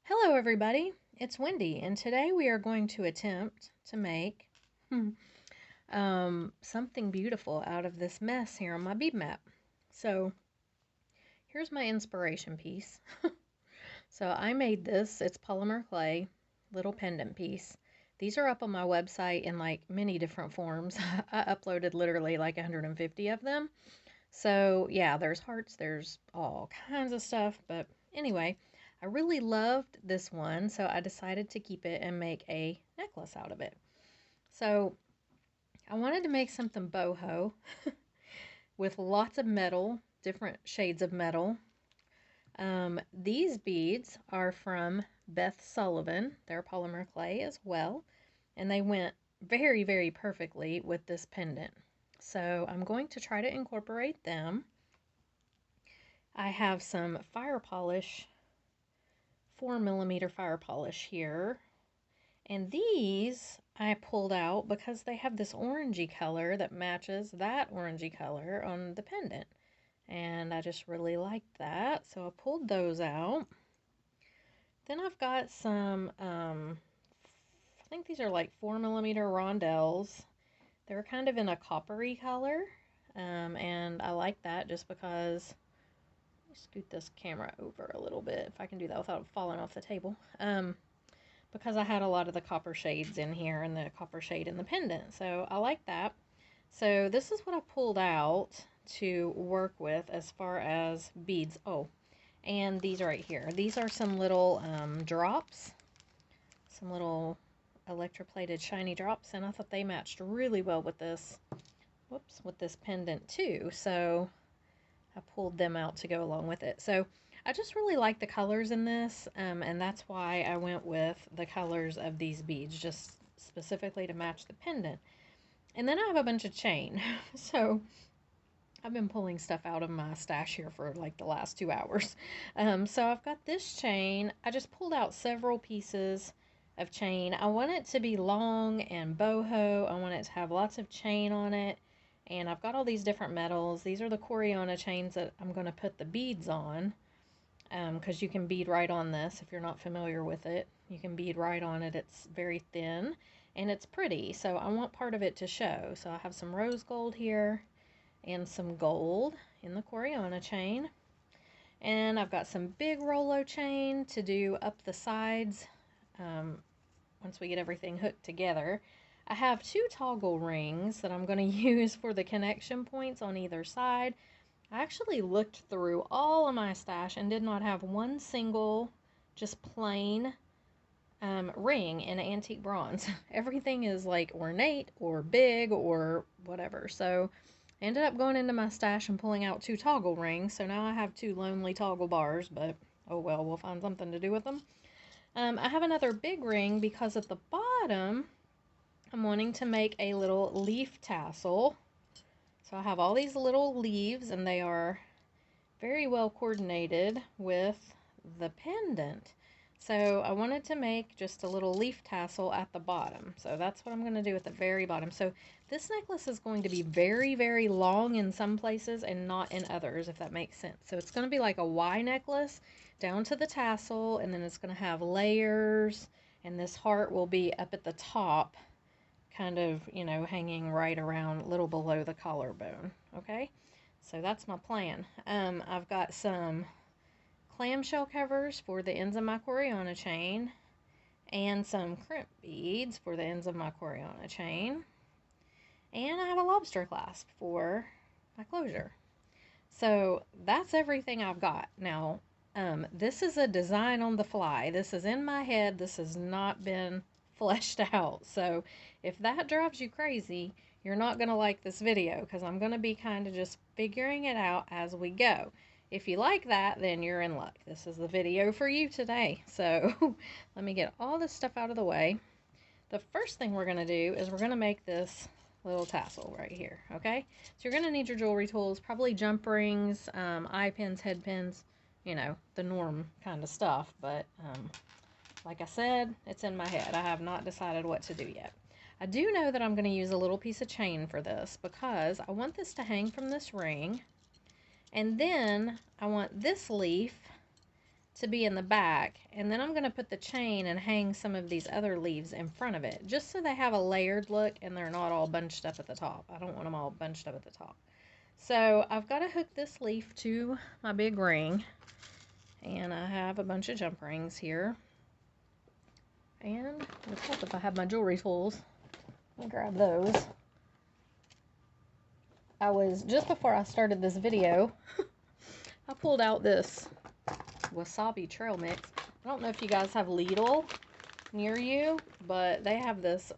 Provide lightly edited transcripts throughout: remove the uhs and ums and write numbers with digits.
Hello everybody, it's Wendy, and today we are going to attempt to make something beautiful out of this mess here on my bead map. So here's my inspiration piece. So I made this, it's polymer clay, little pendant piece. These are up on my website in like many different forms. I uploaded literally like 150 of them. So yeah, there's hearts, there's all kinds of stuff, but anyway, I really loved this one, so I decided to keep it and make a necklace out of it. So I wanted to make something boho with lots of metal, different shades of metal. These beads are from Beth Sullivan. They're polymer clay as well, and they went very, very perfectly with this pendant. So I'm going to try to incorporate them. I have some fire polish, 4mm fire polish here. And these I pulled out because they have this orangey color that matches that orangey color on the pendant. And I just really liked that, so I pulled those out. Then I've got some, I think these are like 4mm rondelles. They're kind of in a coppery color, and I like that just because. Let me scoot this camera over a little bit if I can do that without falling off the table. Because I had a lot of the copper shades in here and the copper shade in the pendant. So I like that. So this is what I pulled out to work with as far as beads. Oh, and these right here. These are some little drops. Some little electroplated shiny drops. And I thought they matched really well with this, whoops, with this pendant too. So I pulled them out to go along with it. So I just really like the colors in this, and that's why I went with the colors of these beads, just specifically to match the pendant. And then I have a bunch of chain. So I've been pulling stuff out of my stash here for like the last 2 hours. So I've got this chain. I just pulled out several pieces of chain. I want it to be long and boho. I want it to have lots of chain on it. And I've got all these different metals. These are the Coriana chains that I'm going to put the beads on. Because you can bead right on this if you're not familiar with it. You can bead right on it. It's very thin and it's pretty, so I want part of it to show. So I have some rose gold here and some gold in the Coriana chain, and I've got some big Rolo chain to do up the sides once we get everything hooked together. I have 2 toggle rings that I'm going to use for the connection points on either side. I actually looked through all of my stash and did not have one single just plain ring in antique bronze. Everything is like ornate or big or whatever. So I ended up going into my stash and pulling out 2 toggle rings. So now I have 2 lonely toggle bars, but oh well, we'll find something to do with them. I have another big ring because at the bottom I'm wanting to make a little leaf tassel. So I have all these little leaves, and they are very well coordinated with the pendant. So I wanted to make just a little leaf tassel at the bottom. So that's what I'm going to do at the very bottom. So this necklace is going to be very, very long in some places and not in others, if that makes sense. So it's going to be like a Y necklace down to the tassel, and then it's going to have layers, and this heart will be up at the top, kind of, you know, hanging right around a little below the collarbone. Okay, so that's my plan. I've got some clamshell covers for the ends of my Coriana chain and some crimp beads for the ends of my Coriana chain, and I have a lobster clasp for my closure. So that's everything I've got. Now, this is a design on the fly. This is in my head. This has not been fleshed out. So if that drives you crazy, you're not going to like this video, because I'm going to be kind of just figuring it out as we go. If you like that, then you're in luck. This is the video for you today. So let me get all this stuff out of the way. The first thing we're going to do is we're going to make this little tassel right here, okay? So you're going to need your jewelry tools, probably jump rings, eye pins, head pins, you know, the norm kind of stuff. But like I said, it's in my head. I have not decided what to do yet. I do know that I'm going to use a little piece of chain for this because I want this to hang from this ring. And then I want this leaf to be in the back, and then I'm going to put the chain and hang some of these other leaves in front of it, just so they have a layered look and they're not all bunched up at the top. I don't want them all bunched up at the top. So I've got to hook this leaf to my big ring, and I have a bunch of jump rings here. And of course, if I have my jewelry tools, I'll grab those. I was, just before I started this video, I pulled out this wasabi trail mix. I don't know if you guys have Lidl near you, but they have this,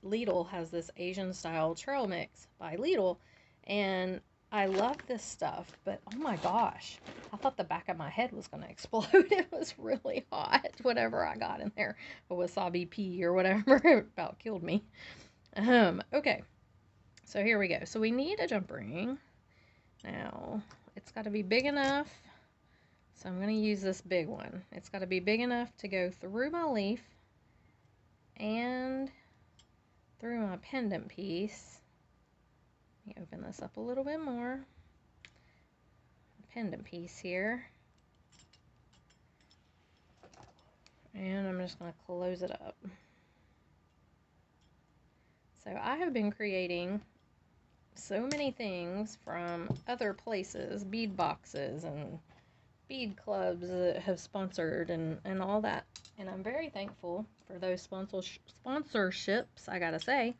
Lidl has this Asian style trail mix by Lidl, and I love this stuff, but oh my gosh, I thought the back of my head was going to explode. It was really hot, whatever I got in there, a wasabi pea or whatever, it about killed me. Okay, so here we go. So we need a jump ring. Now, it's got to be big enough. So I'm going to use this big one. It's got to be big enough to go through my leaf and through my pendant piece. Let me open this up a little bit more. Pendant piece here. And I'm just going to close it up. So I have been creating so many things from other places, bead boxes and bead clubs that have sponsored and all that, and I'm very thankful for those sponsorships, I gotta say,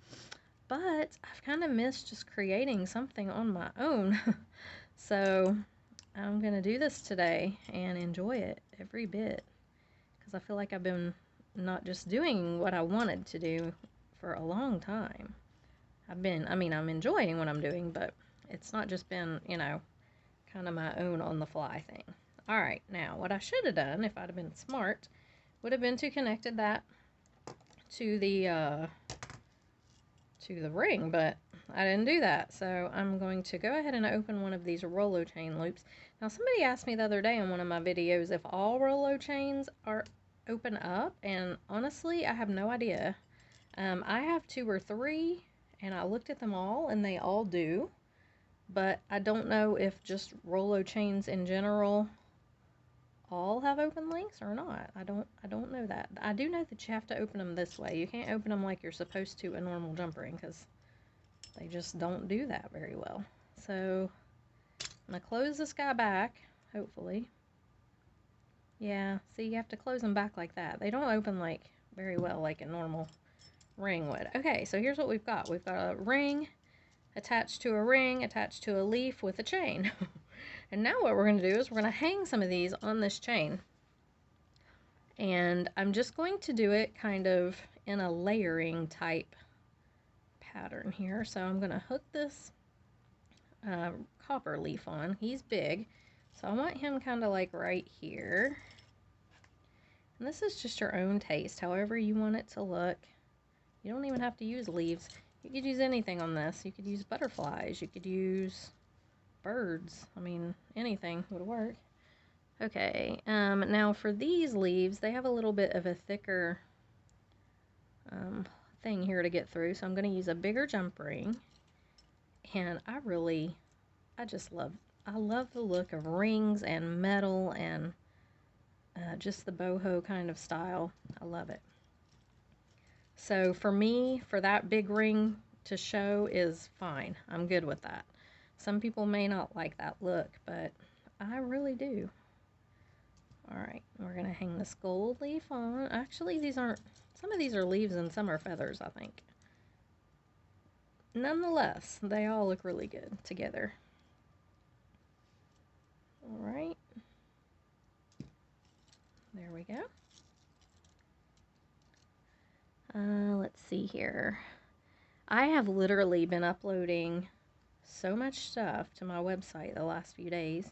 but I've kind of missed just creating something on my own. So I'm gonna do this today and enjoy it every bit, because I feel like I've been not just doing what I wanted to do for a long time. I'm enjoying what I'm doing, but it's not just been, you know, kind of my own on the fly thing. Alright, now what I should have done, if I'd have been smart, would have been to connected that to the ring, but I didn't do that. So I'm going to go ahead and open one of these Rolo chain loops. Now somebody asked me the other day in one of my videos if all Rolo chains are open up, and honestly I have no idea. I have 2 or 3, and I looked at them all and they all do, but I don't know if just Rolo chains in general all have open links or not. I don't know that. I do know that you have to open them this way. You can't open them like you're supposed to a normal jump ring, because they just don't do that very well. So I'm gonna close this guy back, hopefully. Yeah, see, you have to close them back like that. They don't open like very well like a normal ring would. Okay, so here's what we've got. We've got a ring attached to a ring attached to a leaf with a chain. And now what we're going to do is we're going to hang some of these on this chain. And I'm just going to do it kind of in a layering type pattern here. So I'm going to hook this copper leaf on. He's big, so I want him kind of like right here. And this is just your own taste, however you want it to look. You don't even have to use leaves. You could use anything on this. You could use butterflies. You could use birds. I mean, anything would work. Okay, now for these leaves, they have a little bit of a thicker thing here to get through, so I'm going to use a bigger jump ring. And I love the look of rings and metal and just the boho kind of style. I love it. So for me, for that big ring to show is fine. I'm good with that. Some people may not like that look, but I really do. Alright, we're going to hang this gold leaf on. Actually, some of these are leaves and some are feathers, I think. Nonetheless, they all look really good together. Alright. There we go. Let's see here. I have literally been uploading so much stuff to my website the last few days.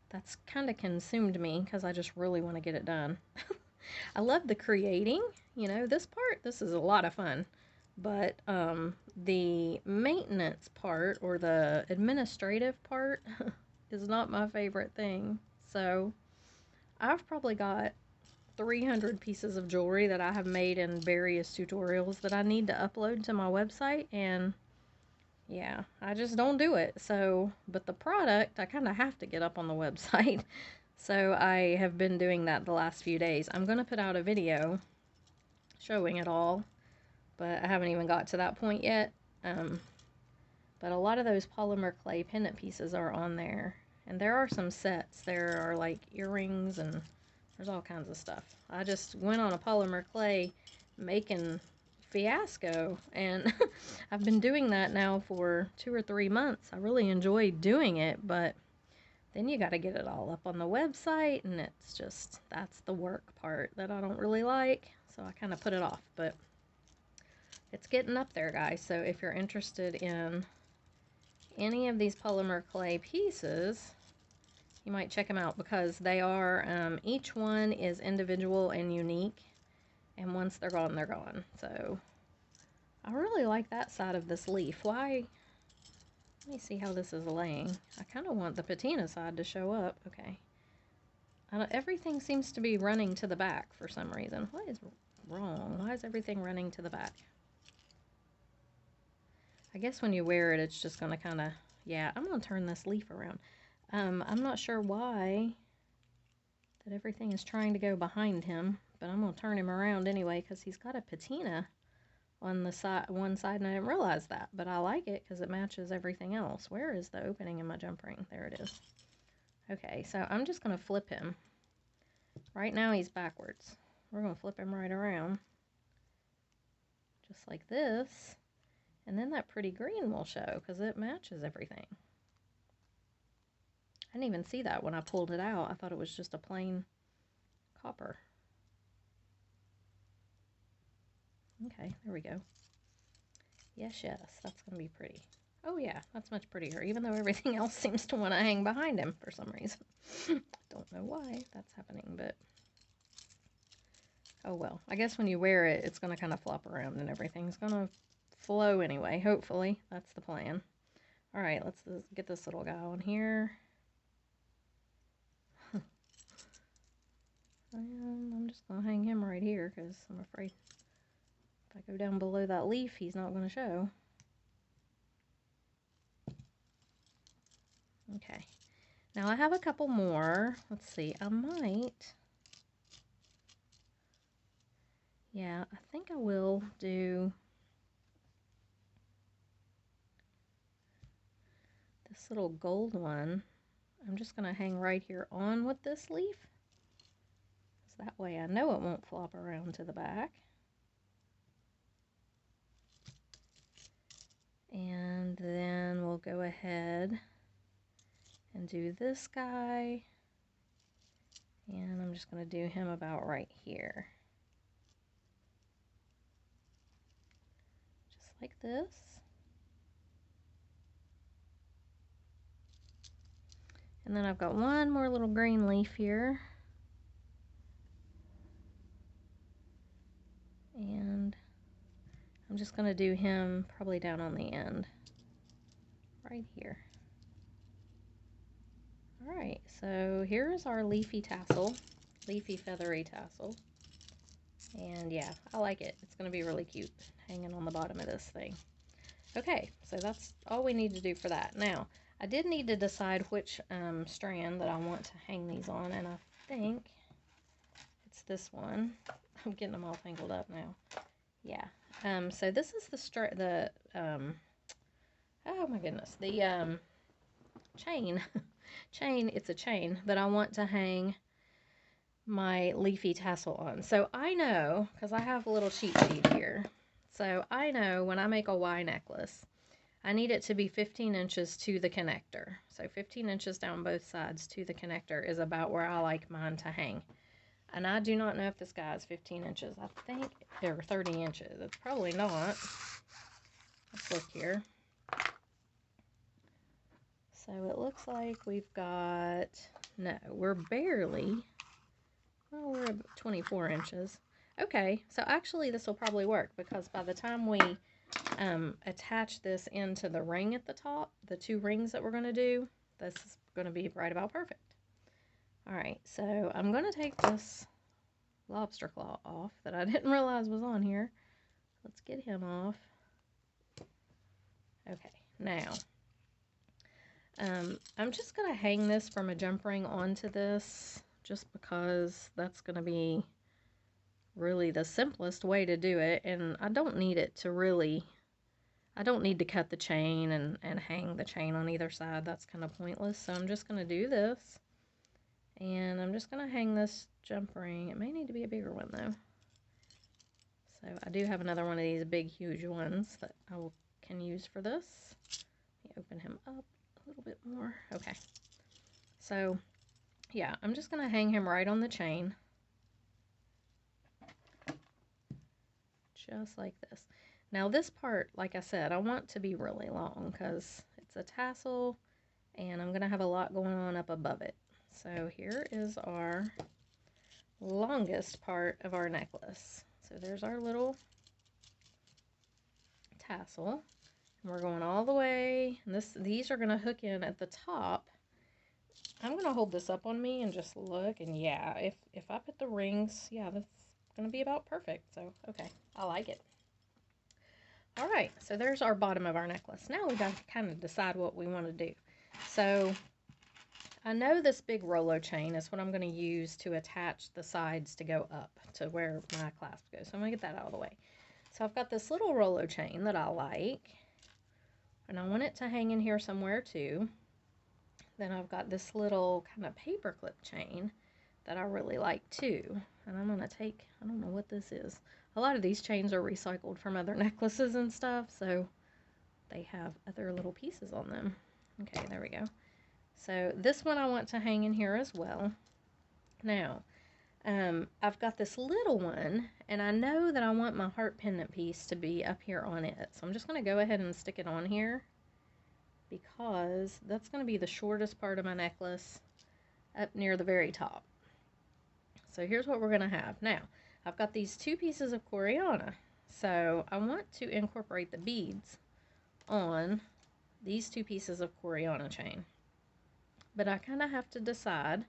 That's kind of consumed me because I just really want to get it done. I love the creating, you know, this is a lot of fun, but the maintenance part or the administrative part is not my favorite thing. So I've probably got 300 pieces of jewelry that I have made in various tutorials that I need to upload to my website, and yeah, I just don't do it. So, but the product, I kind of have to get up on the website. So I have been doing that the last few days. I'm going to put out a video showing it all, but I haven't even got to that point yet. But a lot of those polymer clay pendant pieces are on there. And there are some sets. There are like earrings and there's all kinds of stuff. I just went on a polymer clay making fiasco, and I've been doing that now for 2 or 3 months. I really enjoy doing it, but then you got to get it all up on the website, and it's just, that's the work part that I don't really like, so I kind of put it off, but it's getting up there, guys. So if you're interested in any of these polymer clay pieces, you might check them out, because they are, each one is individual and unique, and once they're gone, they're gone. So I really like that side of this leaf. Why? Let me see how this is laying. I kind of want the patina side to show up. Okay. Everything seems to be running to the back for some reason. What is wrong? Why is everything running to the back? I guess when you wear it, it's just going to kind of, yeah, I'm going to turn this leaf around. I'm not sure why that everything is trying to go behind him, but I'm going to turn him around anyway, because he's got a patina on the side, one side, and I didn't realize that, but I like it because it matches everything else. Where is the opening in my jump ring? There it is. Okay, so I'm just going to flip him. Right now he's backwards. We're going to flip him right around, just like this, and then that pretty green will show because it matches everything. I didn't even see that when I pulled it out. I thought it was just a plain copper. Okay, there we go. Yes, yes, that's going to be pretty. Oh yeah, that's much prettier, even though everything else seems to want to hang behind him for some reason. Don't know why that's happening, but oh well. I guess when you wear it, it's going to kind of flop around and everything's going to flow anyway, hopefully. That's the plan. All right, let's get this little guy on here. And I'm just going to hang him right here because I'm afraid if I go down below that leaf, he's not going to show. Okay. Now I have a couple more. Let's see. I might... Yeah, I think I will do this little gold one. I'm just going to hang right here on with this leaf. So that way I know it won't flop around to the back. And then we'll go ahead and do this guy. And I'm just going to do him about right here. Just like this. And then I've got one more little green leaf here. And I'm just going to do him probably down on the end. Right here. Alright, so here's our leafy tassel. Leafy feathery tassel. And yeah, I like it. It's going to be really cute hanging on the bottom of this thing. Okay, so that's all we need to do for that. Now, I did need to decide which strand that I want to hang these on, and I think it's this one. I'm getting them all tangled up now. Yeah. So this is the oh my goodness, the chain. It's a chain that I want to hang my leafy tassel on. So I know, because I have a little cheat sheet here, so I know when I make a Y necklace, I need it to be 15 inches to the connector. So 15 inches down both sides to the connector is about where I like mine to hang. And I do not know if this guy is 15 inches. I think they're 30 inches. It's probably not. Let's look here. So it looks like we've got, no, we're barely, well, we're 24 inches. Okay, so actually this will probably work, because by the time we attach this into the ring at the top, the 2 rings that we're going to do, this is going to be right about perfect. Alright, so I'm going to take this lobster claw off that I didn't realize was on here. Let's get him off. Okay, now I'm just going to hang this from a jump ring onto this just because that's going to be really the simplest way to do it, and I don't need it to really, I don't need to cut the chain and hang the chain on either side. That's kind of pointless. So I'm just going to do this, and I'm just going to hang this jump ring. It may need to be a bigger one though. So I do have another one of these big huge ones that can use for this. Let me open him up a little bit more. Okay. So yeah, I'm just going to hang him right on the chain. Just like this. Now this part, like I said, I want to be really long because it's a tassel and I'm going to have a lot going on up above it. So here is our longest part of our necklace. So there's our little tassel. And we're going all the way. And these are going to hook in at the top. I'm going to hold this up on me and just look. And yeah, if I put the rings, yeah, that's going to be about perfect. So, okay, I like it. All right, so there's our bottom of our necklace. Now we got to kind of decide what we want to do. So I know this big Rolo chain is what I'm going to use to attach the sides to go up to where my clasp goes. So I'm going to get that out of the way. So I've got this little Rolo chain that I like, and I want it to hang in here somewhere too. Then I've got this little kind of paper clip chain that I really like too. And I'm going to take, I don't know what this is. A lot of these chains are recycled from other necklaces and stuff, so they have other little pieces on them. Okay, there we go. So this one I want to hang in here as well. Now, I've got this little one, and I know that I want my heart pendant piece to be up here on it. So I'm just going to go ahead and stick it on here because that's going to be the shortest part of my necklace up near the very top. So here's what we're going to have. Now, I've got these two pieces of Coriana. So I want to incorporate the beads on these two pieces of Coriana chain. But I kind of have to decide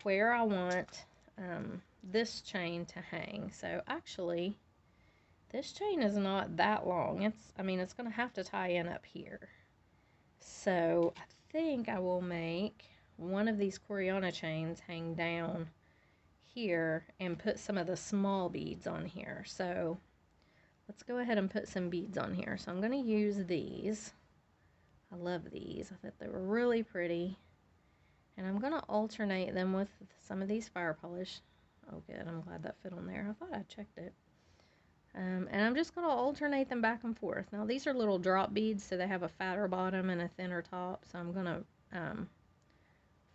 where I want this chain to hang. So actually, this chain is not that long. It's going to have to tie in up here. So I think I will make one of these Coriana chains hang down here and put some of the small beads on here. So let's go ahead and put some beads on here. So I'm going to use these. I love these. I thought they were really pretty. And I'm going to alternate them with some of these fire polish. Oh good, I'm glad that fit on there. I thought I checked it. And I'm just going to alternate them back and forth. Now these are little drop beads, so they have a fatter bottom and a thinner top. So I'm going to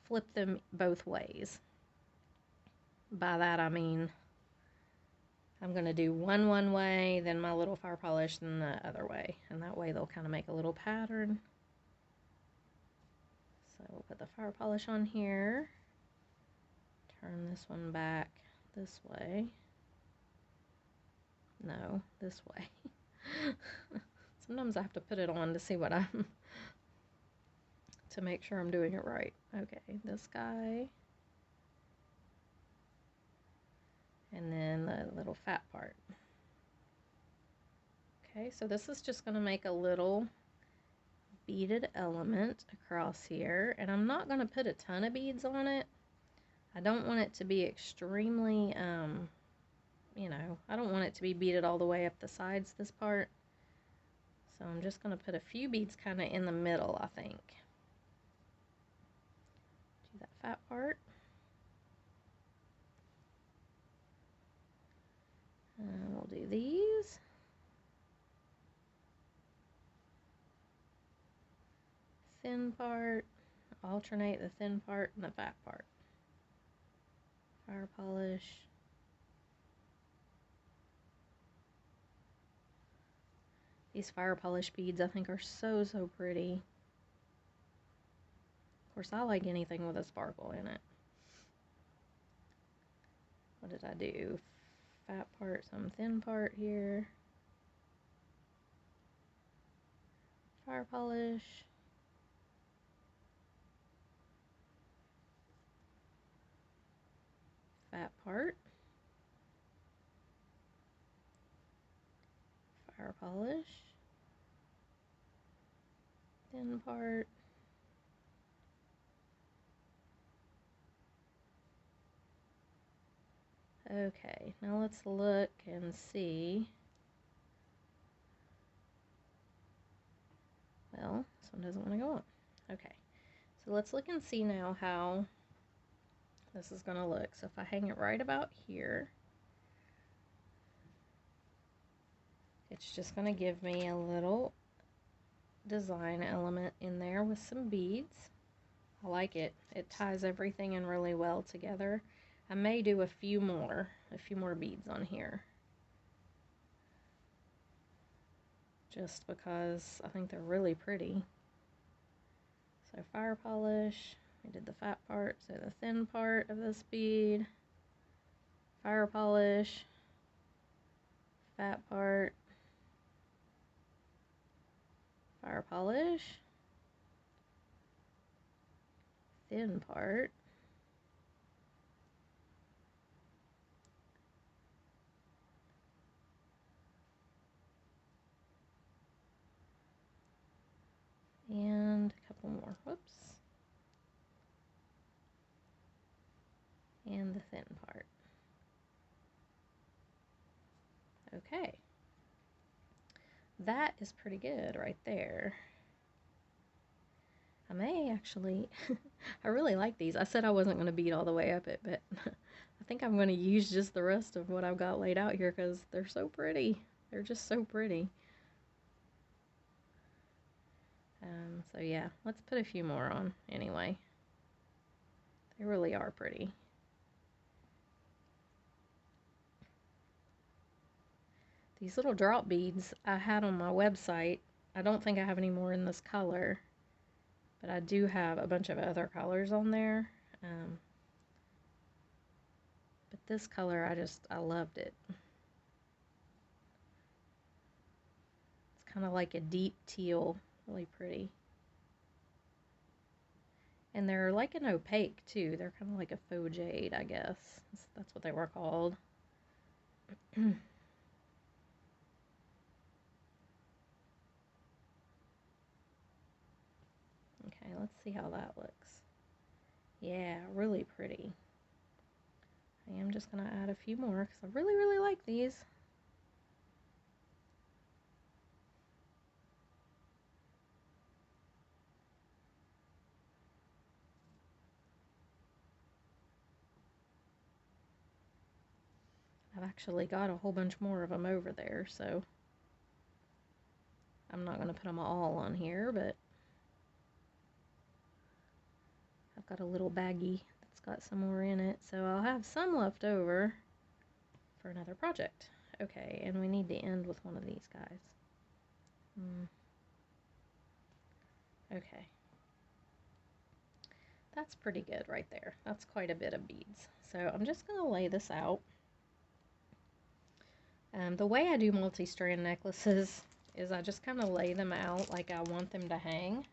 flip them both ways. By that I mean I'm going to do one way, then my little fire polish, then the other way. And that way they'll kind of make a little pattern. So we'll put the fire polish on here. Turn this one back this way. No, this way. Sometimes I have to put it on to see what to make sure I'm doing it right. Okay, this guy. And then the little fat part. Okay, so this is just going to make a little beaded element across here. And I'm not going to put a ton of beads on it. I don't want it to be extremely, you know, I don't want it to be beaded all the way up the sides, this part. So I'm just going to put a few beads kind of in the middle, I think. Do that fat part. And we'll do these. Thin part. Alternate the thin part and the fat part. Fire polish. These fire polish beads I think are so pretty. Of course I like anything with a sparkle in it. What did I do? Fat part, some thin part here. Fire polish. Fat part. Fire polish. Thin part. Okay, now let's look and see. Well, this one doesn't want to go on. Okay, so let's look and see now how this is going to look. So if I hang it right about here, it's just going to give me a little design element in there with some beads. I like it. It ties everything in really well together. I may do a few more beads on here. Just because I think they're really pretty. So fire polish, we did the fat part, so the thin part of this bead, fire polish, fat part, fire polish, thin part, and a couple more, whoops, and the thin part. Okay, that is pretty good right there. I may actually, I really like these. I said I wasn't going to bead all the way up it, but I think I'm going to use just the rest of what I've got laid out here because they're so pretty. They're just so pretty. So yeah, let's put a few more on anyway. They really are pretty. These little drop beads I had on my website. I don't think I have any more in this color, but I do have a bunch of other colors on there. But this color, I loved it. It's kind of like a deep teal, really pretty. And they're like an opaque too. They're kind of like a faux jade, I guess. That's what they were called. Okay, let's see how that looks. Yeah, really pretty. I am just going to add a few more because I really, really like these. I've actually got a whole bunch more of them over there, so I'm not going to put them all on here, but I've got a little baggie that's got some more in it, so I'll have some left over for another project. Okay, and we need to end with one of these guys. Okay. That's pretty good right there. That's quite a bit of beads. So I'm just going to lay this out. The way I do multi-strand necklaces is I just kind of lay them out like I want them to hang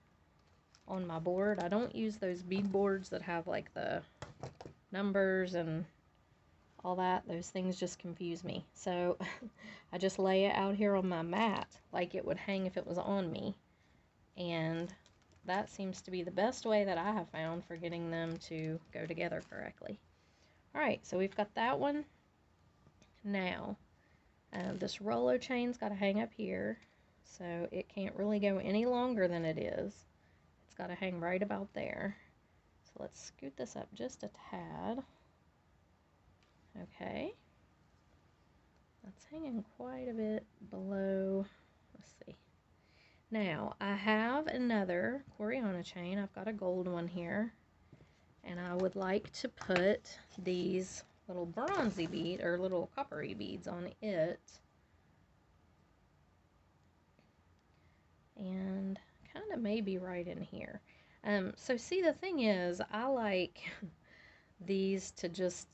on my board. I don't use those bead boards that have like the numbers and all that. Those things just confuse me. So I just lay it out here on my mat like it would hang if it was on me. And that seems to be the best way that I have found for getting them to go together correctly. Alright, so we've got that one. Now, this roller chain's got to hang up here, so it can't really go any longer than it is. It's got to hang right about there. So let's scoot this up just a tad. Okay. That's hanging quite a bit below. Let's see. Now, I have another Coriana chain. I've got a gold one here. And I would like to put these little bronzy bead or little coppery beads on it. And kind of maybe right in here. So see, the thing is, I like these to just,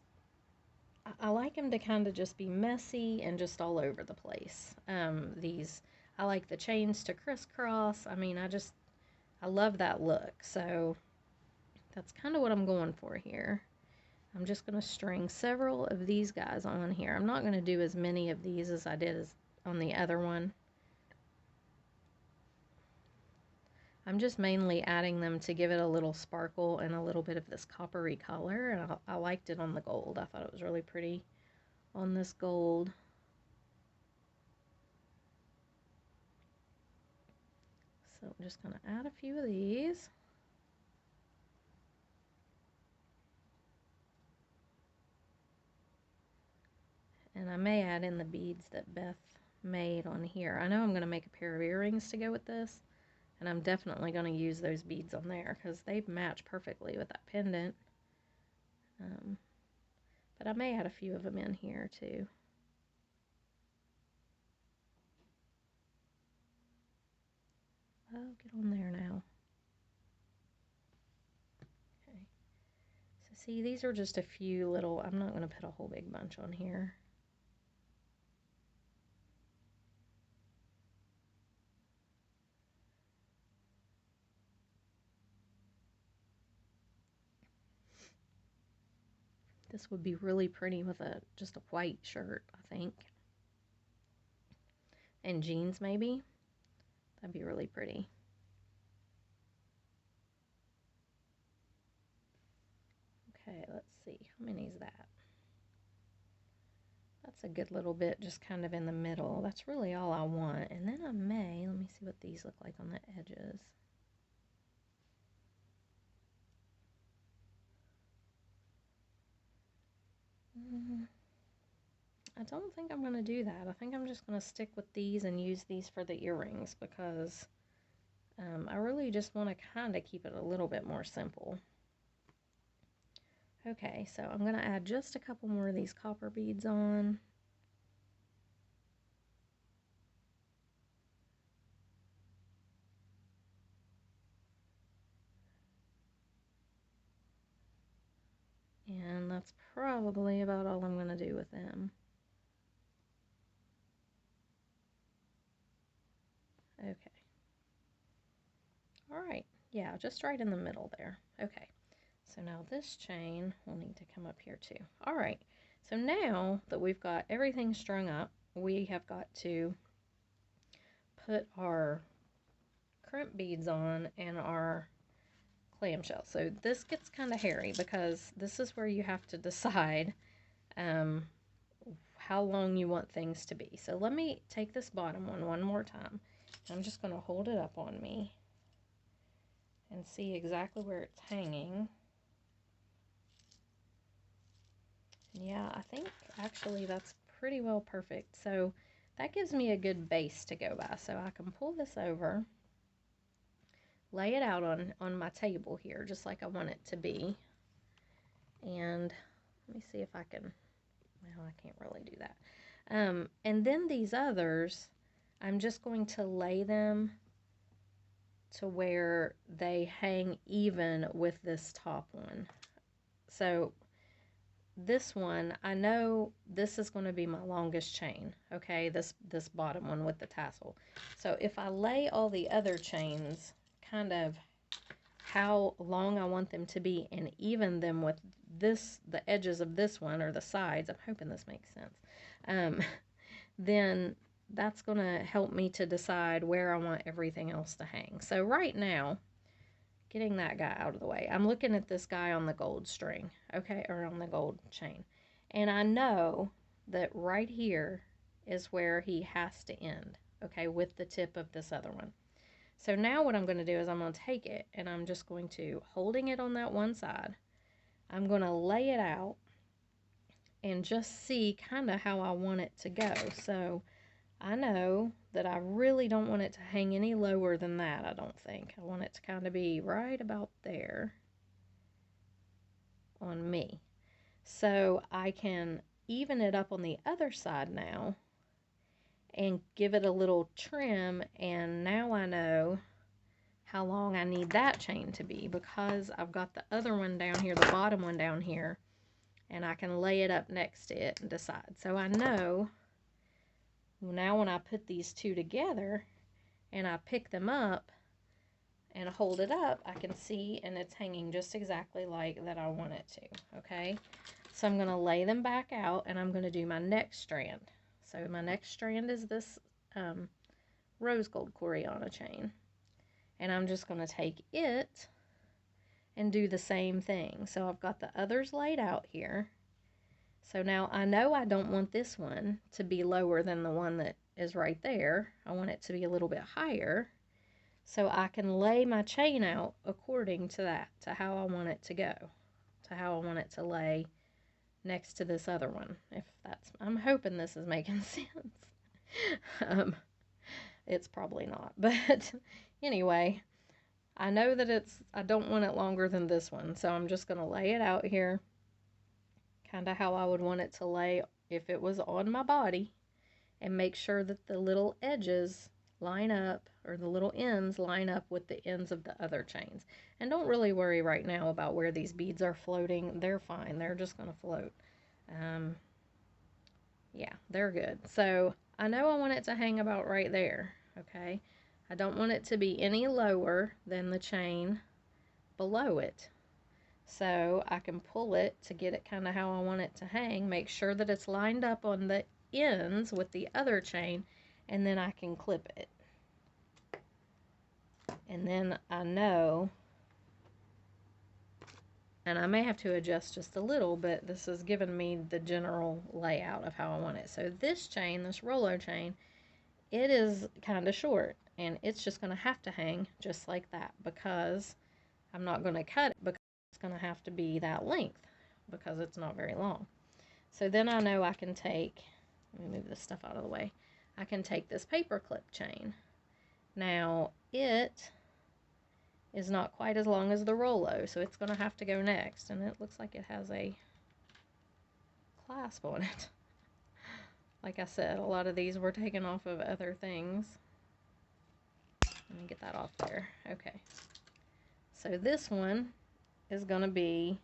I like them to kind of just be messy and just all over the place. I like the chains to crisscross. I mean, I love that look. So that's kind of what I'm going for here. I'm just going to string several of these guys on here. I'm not going to do as many of these as I did on the other one. I'm just mainly adding them to give it a little sparkle and a little bit of this coppery color. And I liked it on the gold. I thought it was really pretty on this gold. So I'm just going to add a few of these. And I may add in the beads that Beth made on here. I know I'm going to make a pair of earrings to go with this. And I'm definitely going to use those beads on there because they match perfectly with that pendant. But I may add a few of them in here too. Oh, get on there now. Okay. So see, these are just a few little, I'm not going to put a whole big bunch on here. This would be really pretty with just a white shirt, I think. And jeans maybe. That'd be really pretty. Okay, let's see. How many is that? That's a good little bit just kind of in the middle. That's really all I want. And then I may, let me see what these look like on the edges. I don't think I'm going to do that. I think I'm just going to stick with these and use these for the earrings because I really just want to kind of keep it a little bit more simple. Okay, so I'm going to add just a couple more of these copper beads on. And that's probably about all I'm going to do with them. Okay. All right. Yeah, just right in the middle there. Okay. So now this chain will need to come up here too. All right. So now that we've got everything strung up, we have got to put our crimp beads on and our clamshell. So this gets kind of hairy because this is where you have to decide how long you want things to be. So let me take this bottom one more time. I'm just going to hold it up on me and see exactly where it's hanging. Yeah, I think actually that's pretty well perfect. So that gives me a good base to go by. So I can pull this over, lay it out on my table here, just like I want it to be. And let me see if I can, well, I can't really do that. And then these others, I'm just going to lay them to where they hang even with this top one. So this one, I know this is going to be my longest chain, okay, this bottom one with the tassel. So if I lay all the other chains kind of how long I want them to be and even them with this, the edges of this one or the sides, I'm hoping this makes sense, then that's going to help me to decide where I want everything else to hang. So right now, getting that guy out of the way, I'm looking at this guy on the gold string, okay, or on the gold chain. And I know that right here is where he has to end, okay, with the tip of this other one. So now what I'm going to do is I'm going to take it and I'm just going to, holding it on that one side, I'm going to lay it out and just see kind of how I want it to go. So I know that I really don't want it to hang any lower than that, I don't think. I want it to kind of be right about there on me. So I can even it up on the other side now and give it a little trim, and now I know how long I need that chain to be because I've got the other one down here, the bottom one down here, and I can lay it up next to it and decide. So I know now when I put these two together and I pick them up and hold it up, I can see and it's hanging just exactly like that I want it to, okay? So I'm going to lay them back out and I'm going to do my next strand. So my next strand is this rose gold Coriana chain. And I'm just going to take it and do the same thing. So I've got the others laid out here. So now I know I don't want this one to be lower than the one that is right there. I want it to be a little bit higher, so I can lay my chain out according to that, to how I want it to go, to how I want it to lay next to this other one. If that's, I'm hoping this is making sense. It's probably not, but anyway, I know that I don't want it longer than this one, so I'm just going to lay it out here, kind of how I would want it to lay if it was on my body, and make sure that the little edges line up, or the little ends line up with the ends of the other chains. And don't really worry right now about where these beads are floating. They're fine. They're just going to float. Yeah, they're good. So I know I want it to hang about right there, okay? I don't want it to be any lower than the chain below it. So I can pull it to get it kind of how I want it to hang, make sure that it's lined up on the ends with the other chain, and then I can clip it. And then I know, and I may have to adjust just a little, but this is giving me the general layout of how I want it. So this chain, this Rollo chain, it is kind of short, and it's just going to have to hang just like that, because I'm not going to cut it, because it's going to have to be that length, because it's not very long. So then I know I can take, let me move this stuff out of the way, I can take this paper clip chain. Now it is not quite as long as the Rollo, so it's going to have to go next, and it looks like it has a clasp on it. Like I said, a lot of these were taken off of other things. Let me get that off there. Okay. So this one is going to be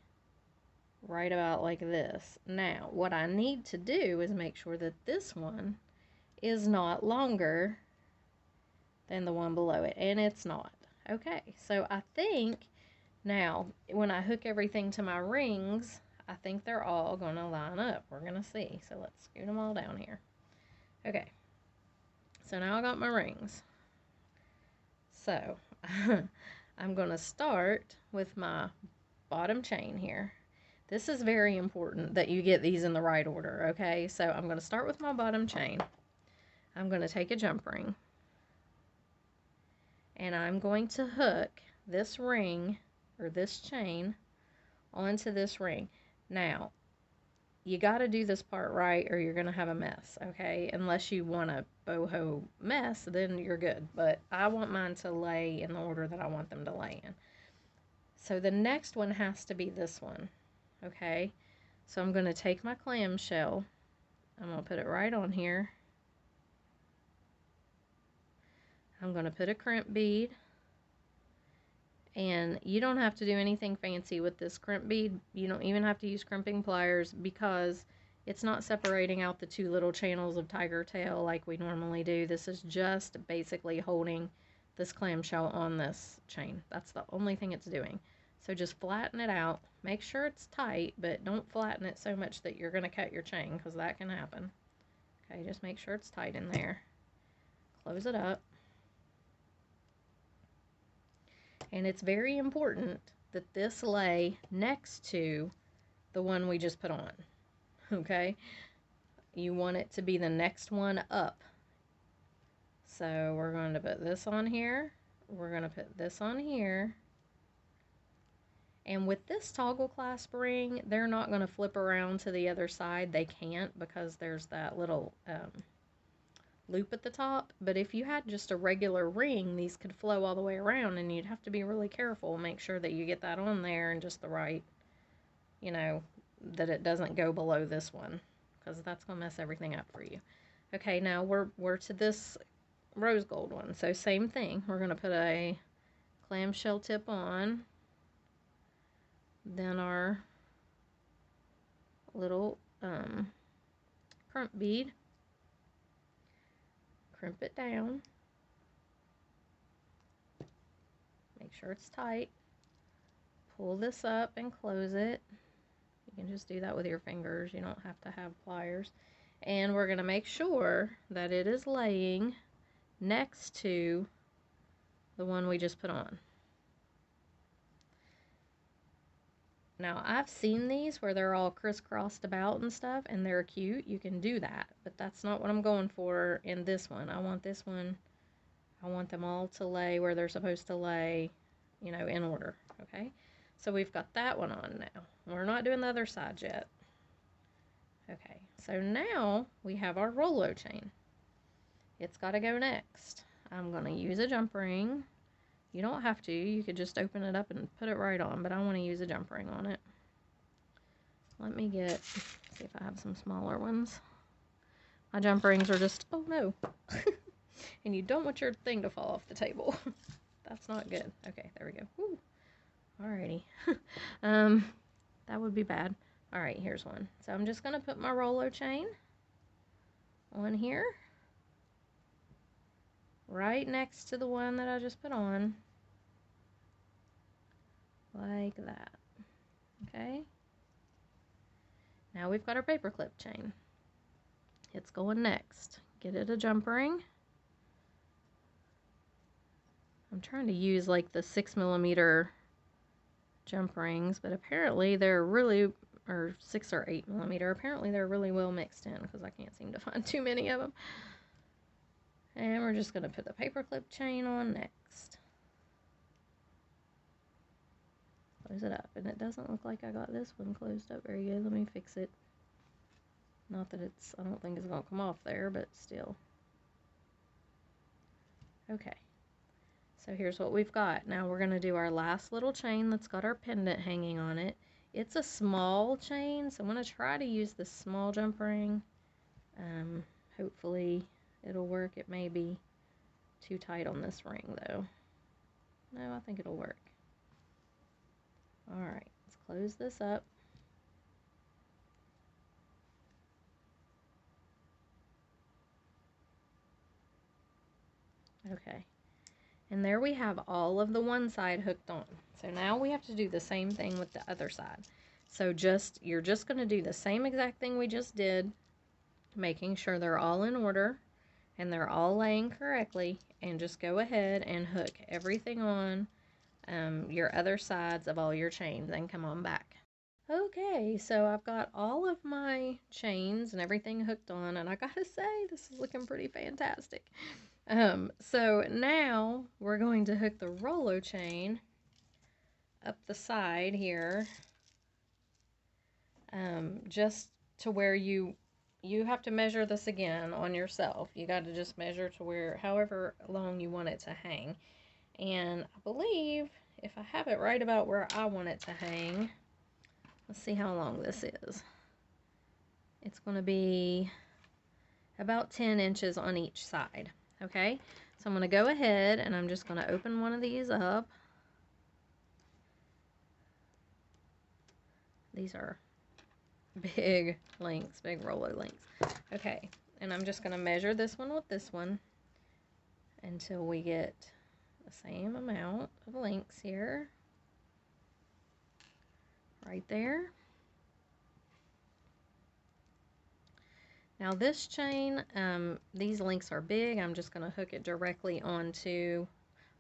right about like this. Now, what I need to do is make sure that this one is not longer than the one below it, and it's not. Okay, so I think now when I hook everything to my rings, I think they're all going to line up. We're going to see. So let's scoot them all down here. Okay, so now I got my rings. So I'm going to start with my bottom chain here. This is very important that you get these in the right order, okay? So I'm going to start with my bottom chain. I'm going to take a jump ring, and I'm going to hook this ring, or this chain, onto this ring. Now, you got to do this part right, or you're going to have a mess, okay? Unless you want a boho mess, then you're good. But I want mine to lay in the order that I want them to lay in. So the next one has to be this one, okay? So I'm going to take my clamshell. I'm going to put it right on here. I'm going to put a crimp bead. And you don't have to do anything fancy with this crimp bead. You don't even have to use crimping pliers, because it's not separating out the two little channels of tiger tail like we normally do. This is just basically holding this clamshell on this chain. That's the only thing it's doing. So just flatten it out. Make sure it's tight, but don't flatten it so much that you're going to cut your chain, because that can happen. Okay, just make sure it's tight in there. Close it up. And it's very important that this lay next to the one we just put on, okay? You want it to be the next one up. So we're going to put this on here. We're going to put this on here. And with this toggle clasp ring, they're not going to flip around to the other side. They can't, because there's that little loop at the top. But if you had just a regular ring, these could flow all the way around, and you'd have to be really careful. Make sure that you get that on there and just the right, you know, that it doesn't go below this one, because that's going to mess everything up for you. Okay, now we're to this rose gold one. So same thing. We're going to put a clamshell tip on, then our little crimp bead. Crimp it down. Make sure it's tight. Pull this up and close it. You can just do that with your fingers. You don't have to have pliers. And we're going to make sure that it is laying next to the one we just put on. Now, I've seen these where they're all crisscrossed about and stuff, and they're cute. You can do that, but that's not what I'm going for in this one. I want this one, I want them all to lay where they're supposed to lay, you know, in order, okay? So we've got that one on now. We're not doing the other side yet. Okay, so now we have our Rolo chain. It's got to go next. I'm going to use a jump ring. You don't have to. You could just open it up and put it right on, but I want to use a jump ring on it. Let me see if I have some smaller ones. My jump rings are just, oh no. And you don't want your thing to fall off the table. That's not good. Okay, there we go. Woo. Alrighty. That would be bad. Alright, here's one. So I'm just going to put my Rolo chain on here. Right next to the one that I just put on. Like that. Okay. Now we've got our paperclip chain. It's going next. Get it a jump ring. I'm trying to use like the 6mm jump rings, but apparently they're really, or 6 or 8mm, apparently they're really well mixed in because I can't seem to find too many of them. And we're just going to put the paperclip chain on next. Close it up. And it doesn't look like I got this one closed up very good. Let me fix it. Not that it's, I don't think it's going to come off there, but still. Okay. So here's what we've got. Now we're going to do our last little chain that's got our pendant hanging on it. It's a small chain, so I'm going to try to use this small jump ring. Hopefully it'll work. It may be too tight on this ring though. No, I think it'll work. Alright, let's close this up. Okay. And there we have all of the one side hooked on. So now we have to do the same thing with the other side. So you're just going to do the same exact thing we just did, making sure they're all in order and they're all laying correctly, and just go ahead and hook everything on your other sides of all your chains and come on back. Okay, so I've got all of my chains and everything hooked on, and I gotta say, this is looking pretty fantastic. So now we're going to hook the Rolo chain up the side here, just to where you have to measure this again on yourself. You got to just measure to where, however long you want it to hang. And I believe, if I have it right about where I want it to hang, let's see how long this is. It's going to be about 10 inches on each side. Okay, so I'm going to go ahead and I'm just going to open one of these up. These are big links, big Rolo links. Okay, and I'm just going to measure this one with this one until we get the same amount of links here. Right there. Now this chain, these links are big. I'm just going to hook it directly onto,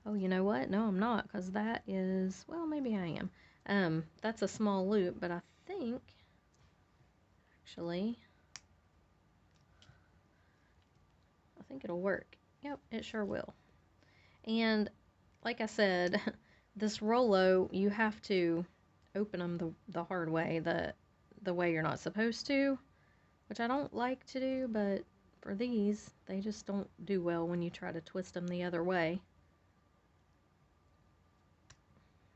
oh, you know what? No, I'm not, because that is, well, maybe I am. That's a small loop, but I think, actually, I think it'll work. Yep, it sure will. And like I said, this Rolo, you have to open them the hard way, the way you're not supposed to, which I don't like to do, but for these, they just don't do well when you try to twist them the other way.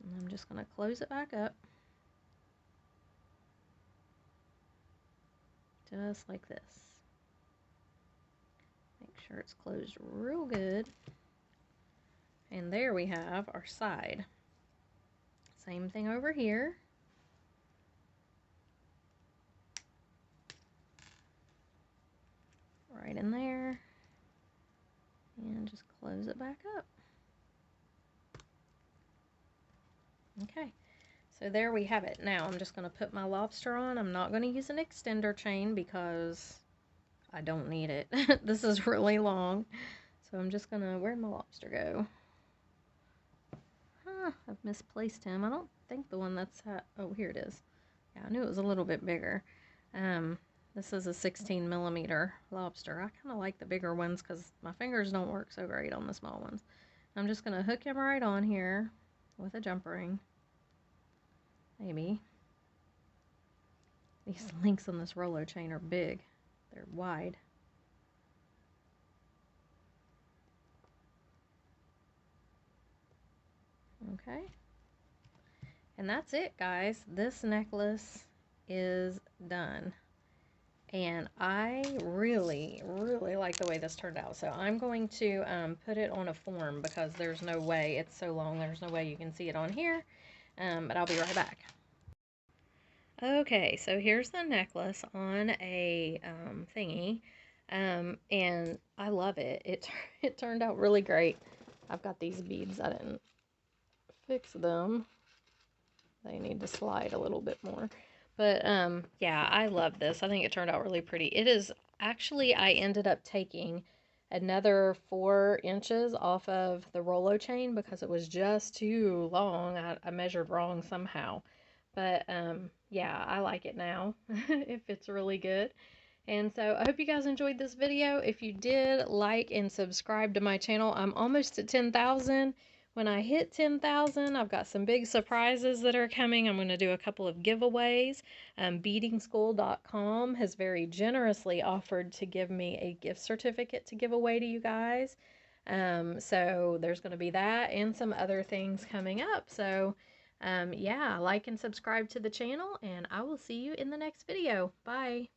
And I'm just going to close it back up. Just like this. Make sure it's closed real good. And there we have our side. Same thing over here. Right in there. And just close it back up. Okay, so there we have it. Now I'm just going to put my lobster on. I'm not going to use an extender chain because I don't need it. This is really long. So I'm just going to, where'd my lobster go? I've misplaced him. I don't think the one that's, oh, here it is. Yeah, I knew it was a little bit bigger. Um, this is a 16 millimeter lobster. I kind of like the bigger ones because my fingers don't work so great on the small ones. I'm just going to hook him right on here with a jump ring. Maybe. These links on this Rolo chain are big. They're wide. Okay. And that's it, guys. This necklace is done. And I really, really like the way this turned out. So I'm going to put it on a form because there's no way, it's so long, there's no way you can see it on here. But I'll be right back. Okay, so here's the necklace on a thingy. And I love it. It turned out really great. I've got these beads. I didn't fix them. They need to slide a little bit more. But yeah, I love this. I think it turned out really pretty. It is actually, I ended up taking another 4 inches off of the Rolo chain because it was just too long. I measured wrong somehow. But yeah, I like it now. It fits really good. And so I hope you guys enjoyed this video. If you did, like and subscribe to my channel. I'm almost at 10,000. When I hit 10,000, I've got some big surprises that are coming. I'm going to do a couple of giveaways. Beadingschool.com has very generously offered to give me a gift certificate to give away to you guys. So there's going to be that and some other things coming up. So yeah, like and subscribe to the channel, and I will see you in the next video. Bye.